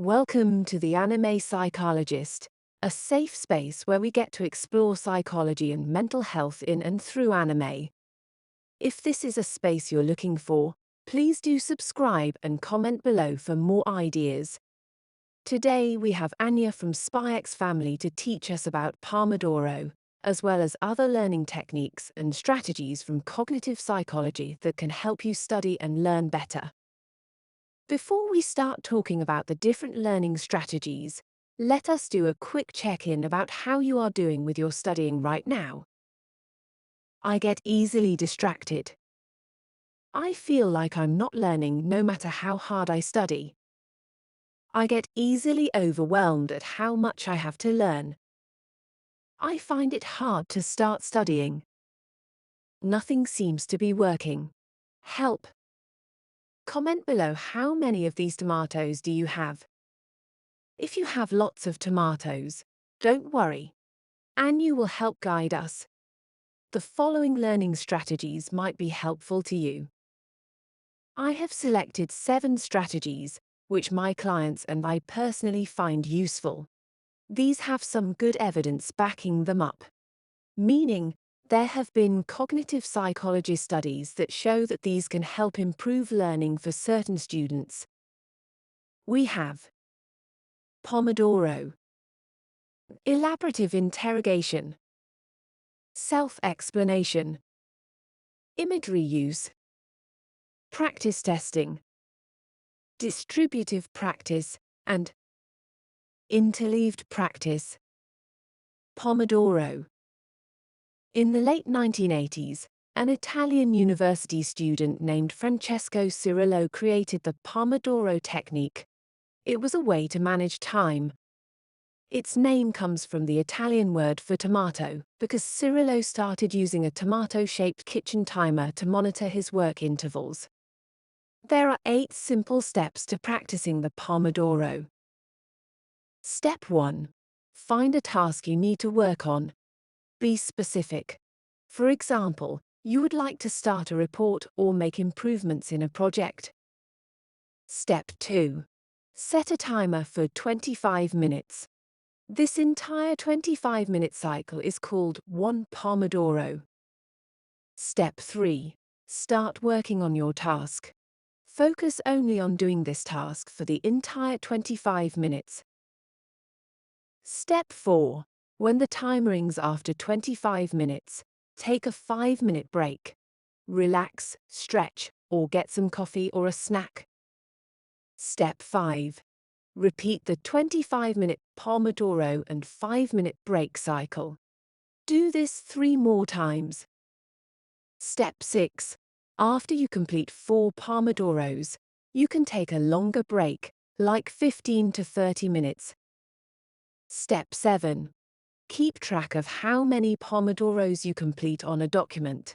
Welcome to the Anime Psychologist, a safe space where we get to explore psychology and mental health in and through anime. If this is a space you're looking for, please do subscribe and comment below for more ideas. Today we have Anya from SpyX family to teach us about Pomodoro, as well as other learning techniques and strategies from cognitive psychology that can help you study and learn better. Before we start talking about the different learning strategies, let us do a quick check-in about how you are doing with your studying right now. I get easily distracted. I feel like I'm not learning no matter how hard I study. I get easily overwhelmed at how much I have to learn. I find it hard to start studying. Nothing seems to be working. Help. Comment below how many of these tomatoes do you have. If you have lots of tomatoes, don't worry. Anya will help guide us. The following learning strategies might be helpful to you. I have selected 7 strategies, which my clients and I personally find useful. These have some good evidence backing them up. Meaning, there have been cognitive psychology studies that show that these can help improve learning for certain students. We have Pomodoro, Elaborative Interrogation, Selfexplanation, Imagery Use, Practice Testing, Distributive Practice, and Interleaved Practice. Pomodoro. In the late 1980s, an Italian university student named Francesco Cirillo created the Pomodoro technique. It was a way to manage time. Its name comes from the Italian word for tomato, because Cirillo started using a tomato-shaped kitchen timer to monitor his work intervals. There are 8 simple steps to practicing the Pomodoro. Step 1. Find a task you need to work on. Be specific. For example, you would like to start a report or make improvements in a project. Step 2. Set a timer for 25 minutes. This entire 25-minute cycle is called 1 Pomodoro. Step 3. Start working on your task. Focus only on doing this task for the entire 25 minutes. Step 4. When the timer rings after 25 minutes, take a 5-minute break. Relax, stretch, or get some coffee or a snack. Step 5. Repeat the 25-minute Pomodoro and 5-minute break cycle. Do this 3 more times. Step 6. After you complete 4 Pomodoros, you can take a longer break, like 15 to 30 minutes. Step 7. Keep track of how many Pomodoros you complete on a document.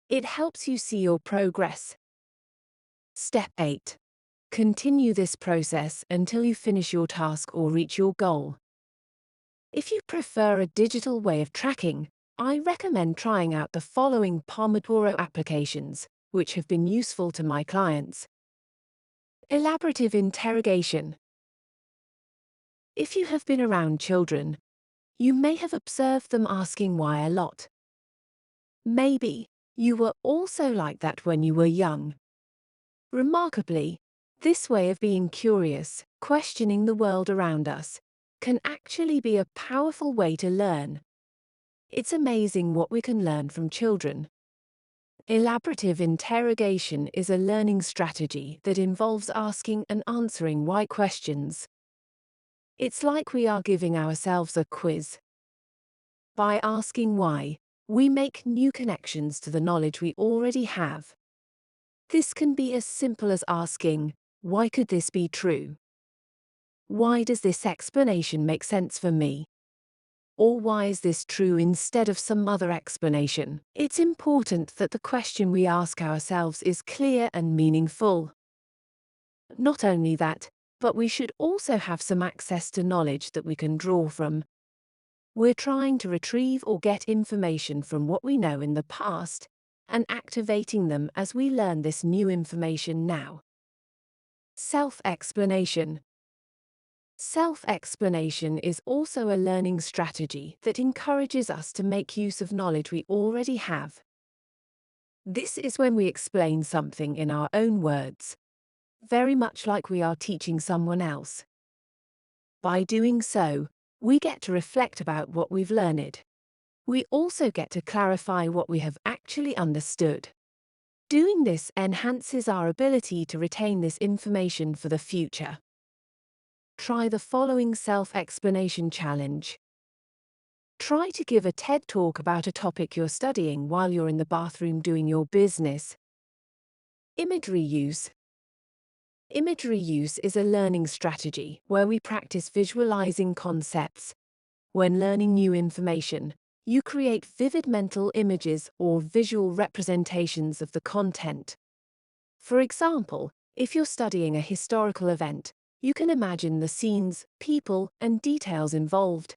It helps you see your progress. Step 8. Continue this process until you finish your task or reach your goal. If you prefer a digital way of tracking, I recommend trying out the following Pomodoro applications, which have been useful to my clients. Elaborative Interrogation. If you have been around children, you may have observed them asking why a lot. Maybe you were also like that when you were young. Remarkably, this way of being curious, questioning the world around us, can actually be a powerful way to learn. It's amazing what we can learn from children. Elaborative interrogation is a learning strategy that involves asking and answering why questions. It's like we are giving ourselves a quiz. By asking why, we make new connections to the knowledge we already have. This can be as simple as asking, why could this be true? Why does this explanation make sense for me? Or why is this true instead of some other explanation? It's important that the question we ask ourselves is clear and meaningful. Not only that, but we should also have some access to knowledge that we can draw from. We're trying to retrieve or get information from what we know in the past, and activating them as we learn this new information now. Self-explanation. Self-explanation is also a learning strategy that encourages us to make use of knowledge we already have. This is when we explain something in our own words, very much like we are teaching someone else. By doing so, we get to reflect about what we've learned. We also get to clarify what we have actually understood. Doing this enhances our ability to retain this information for the future. Try the following self-explanation challenge. Try to give a TED talk about a topic you're studying while you're in the bathroom doing your business. Imagery use. Imagery use is a learning strategy where we practice visualizing concepts. When learning new information, you create vivid mental images or visual representations of the content. For example, if you're studying a historical event, you can imagine the scenes, people, and details involved.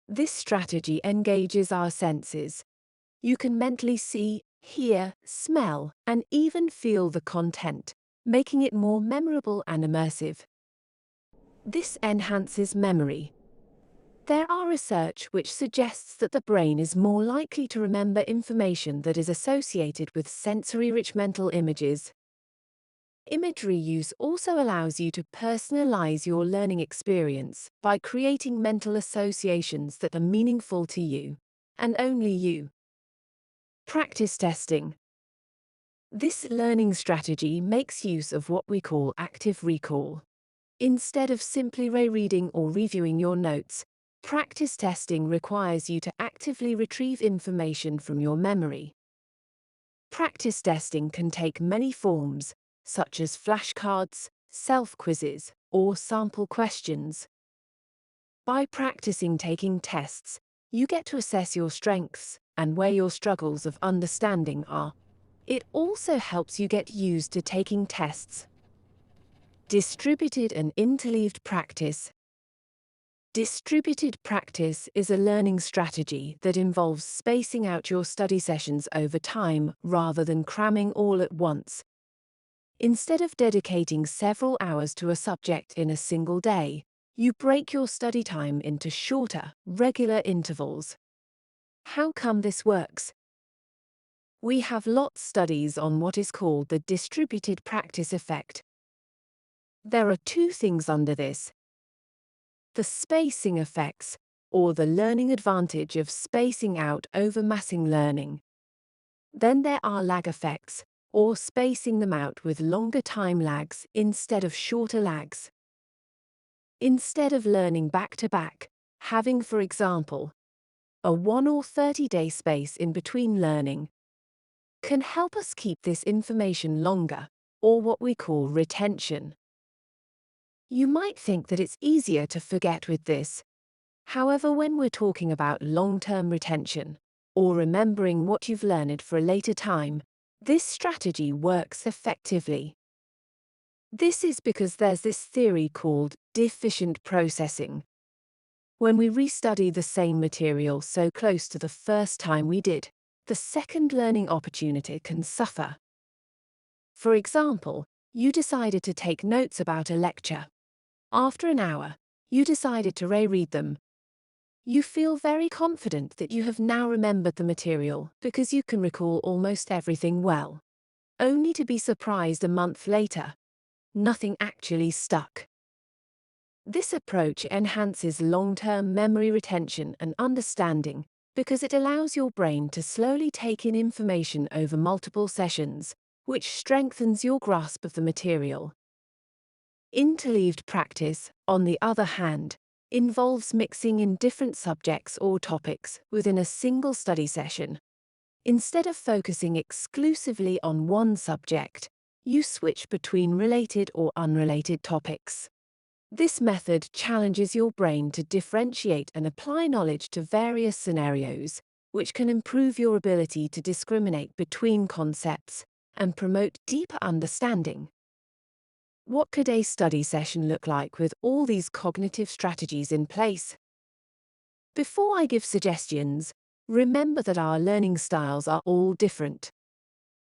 This strategy engages our senses. You can mentally see, hear, smell, and even feel the content, making it more memorable and immersive. This enhances memory. There are research which suggests that the brain is more likely to remember information that is associated with sensory-rich mental images. Imagery use also allows you to personalize your learning experience by creating mental associations that are meaningful to you, and only you. Practice testing. This learning strategy makes use of what we call active recall. Instead of simply rereading or reviewing your notes, practice testing requires you to actively retrieve information from your memory. Practice testing can take many forms, such as flashcards, self-quizzes, or sample questions. By practicing taking tests, you get to assess your strengths and where your struggles of understanding are. It also helps you get used to taking tests. Distributed and interleaved practice. Distributed practice is a learning strategy that involves spacing out your study sessions over time rather than cramming all at once. Instead of dedicating several hours to a subject in a single day, you break your study time into shorter, regular intervals. How come this works? We have lots of studies on what is called the distributed practice effect. There are two things under this: the spacing effects, or the learning advantage of spacing out over massing learning. Then there are lag effects, or spacing them out with longer time lags instead of shorter lags. Instead of learning back-to-back, having, for example, a 1 or 30-day space in between learning can help us keep this information longer, or what we call retention. You might think that it's easier to forget with this. However, when we're talking about long-term retention, or remembering what you've learned for a later time, this strategy works effectively. This is because there's this theory called deficient processing. When we restudy the same material so close to the first time we did, the second learning opportunity can suffer. For example, you decided to take notes about a lecture. After an hour, you decided to reread them. You feel very confident that you have now remembered the material because you can recall almost everything well. Only to be surprised a month later, nothing actually stuck. This approach enhances long-term memory retention and understanding because it allows your brain to slowly take in information over multiple sessions, which strengthens your grasp of the material. Interleaved practice, on the other hand, involves mixing in different subjects or topics within a single study session. Instead of focusing exclusively on one subject, you switch between related or unrelated topics. This method challenges your brain to differentiate and apply knowledge to various scenarios, which can improve your ability to discriminate between concepts and promote deeper understanding. What could a study session look like with all these cognitive strategies in place? Before I give suggestions, remember that our learning styles are all different.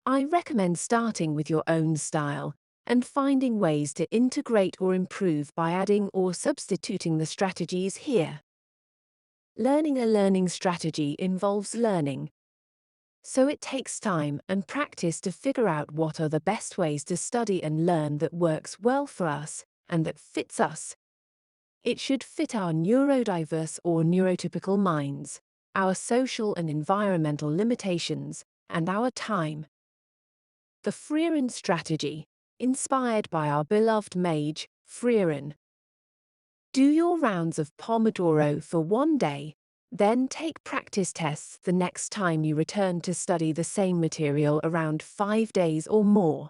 I recommend starting with your own style and finding ways to integrate or improve by adding or substituting the strategies here. Learning a learning strategy involves learning, so it takes time and practice to figure out what are the best ways to study and learn that works well for us and that fits us. It should fit our neurodiverse or neurotypical minds, our social and environmental limitations, and our time. The Freeren strategy, inspired by our beloved mage, Freeren. Do your rounds of Pomodoro for one day, then take practice tests the next time you return to study the same material around 5 days or more.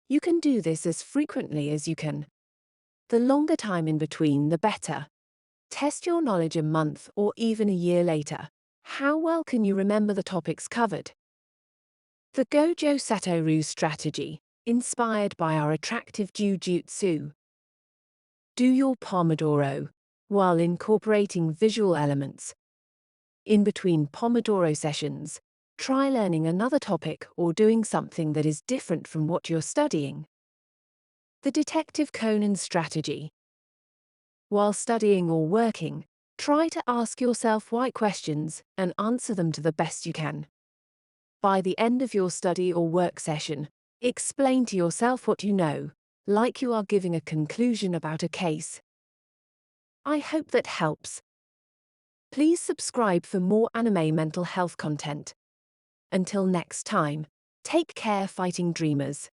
You can do this as frequently as you can. The longer time in between, the better. Test your knowledge a month or even a year later. How well can you remember the topics covered? The Gojo Satoru strategy, inspired by our attractive jujutsu. Do your Pomodoro while incorporating visual elements. In between Pomodoro sessions, try learning another topic or doing something that is different from what you're studying. The Detective Conan strategy. While studying or working, try to ask yourself why questions and answer them to the best you can. By the end of your study or work session, explain to yourself what you know, like you are giving a conclusion about a case. I hope that helps. Please subscribe for more anime mental health content. Until next time, take care, fighting dreamers.